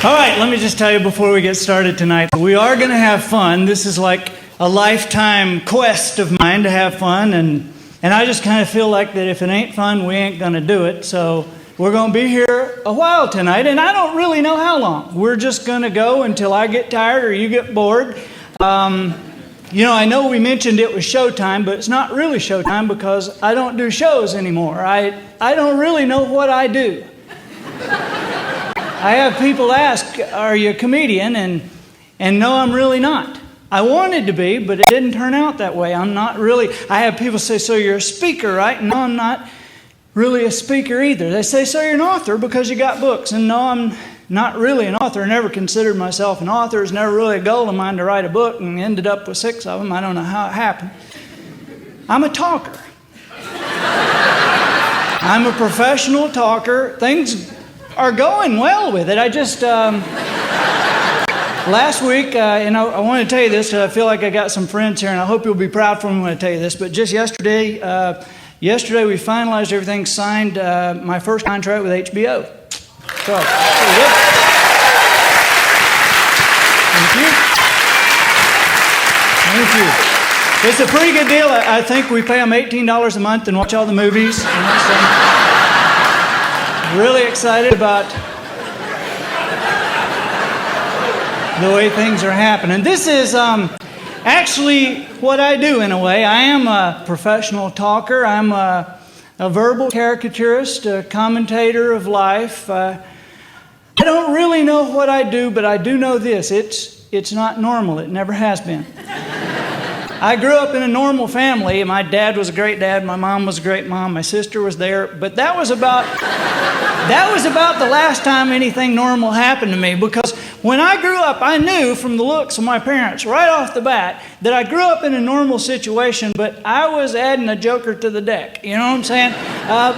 All right, let me just tell you before we get started tonight, we are going to have fun. This is like a lifetime quest of mine to have fun, and I just kind of feel like that if it ain't fun, we ain't going to do it. So we're going to be here a while tonight, and I don't really know how long. We're just going to go until I get tired or you get bored. I know we mentioned it was showtime, but it's not really showtime because I don't do shows anymore. I don't really know what I do. I have people ask, are you a comedian? And no, I'm really not. I wanted to be, but it didn't turn out that way. I'm not really. I have people say, so you're a speaker, right? And no, I'm not really a speaker either. They say, so you're an author because you got books. And no, I'm not really an author. I never considered myself an author. It's never really a goal of mine to write a book, and ended up with 6 of them. I don't know how it happened. I'm a talker. I'm a professional talker. Things are going well with it. I just, last week, I want to tell you this, I feel like I got some friends here, and I hope you'll be proud for me when I tell you this, but just yesterday we finalized everything, signed my first contract with HBO. So, pretty good. Thank you. It's a pretty good deal. I think we pay them $18 a month and watch all the movies. Really excited about the way things are happening. This is actually what I do in a way. I am a professional talker. I'm a verbal caricaturist, a commentator of life. I don't really know what I do, but I do know this. It's not normal. It never has been. I grew up in a normal family. My dad was a great dad. My mom was a great mom. My sister was there. But that was about the last time anything normal happened to me, because when I grew up, I knew from the looks of my parents right off the bat that I grew up in a normal situation, but I was adding a joker to the deck. You know what I'm saying?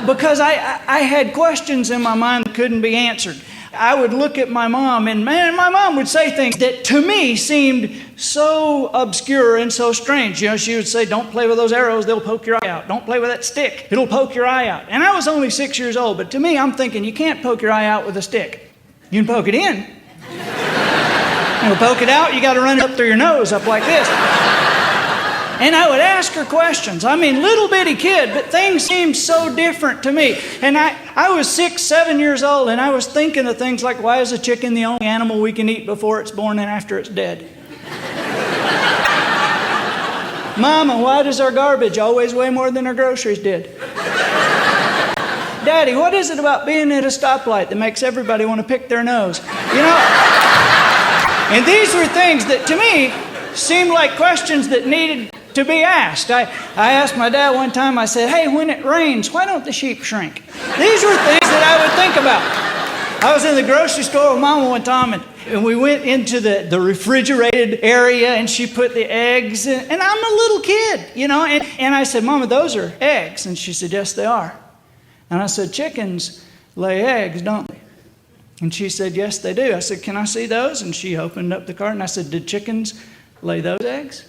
Because I had questions in my mind that couldn't be answered. I would look at my mom, and man, my mom would say things that to me seemed so obscure and so strange. She would say, don't play with those arrows, they'll poke your eye out. Don't play with that stick, it'll poke your eye out. And I was only 6 years old, but to me, I'm thinking, you can't poke your eye out with a stick. You can poke it in. You poke it out, you got to run it up through your nose, up like this. And I would ask her questions. I mean, little bitty kid, but things seemed so different to me. And I was 6, 7 years old, and I was thinking of things like, why is a chicken the only animal we can eat before it's born and after it's dead? Mama, why does our garbage always weigh more than our groceries did? Daddy, what is it about being at a stoplight that makes everybody want to pick their nose? And these were things that to me seemed like questions that needed to be asked. I asked my dad one time, I said, hey, when it rains, why don't the sheep shrink? These were things that I would think about. I was in the grocery store with Mama one time, and we went into the refrigerated area, and she put the eggs in, and I'm a little kid, and I said, Mama, those are eggs. And she said, yes, they are. And I said, chickens lay eggs, don't they? And she said, yes, they do. I said, can I see those? And she opened up the carton. I said, did chickens lay those eggs?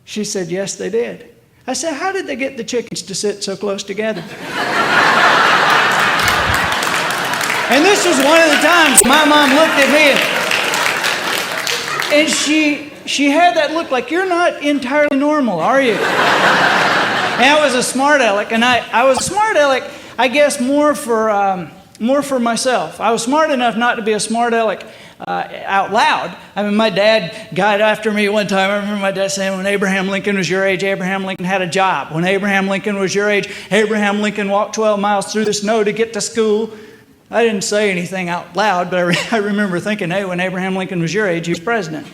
She said, yes, they did. I said, how did they get the chickens to sit so close together? And this was one of the times my mom looked at me, and she had that look like, you're not entirely normal, are you? And I was a smart aleck, and I was a smart aleck, I guess, more for myself. I was smart enough not to be a smart aleck out loud. I mean, my dad got after me one time. I remember my dad saying, when Abraham Lincoln was your age, Abraham Lincoln had a job. When Abraham Lincoln was your age, Abraham Lincoln walked 12 miles through the snow to get to school. I didn't say anything out loud, but I remember thinking, hey, when Abraham Lincoln was your age, he was president.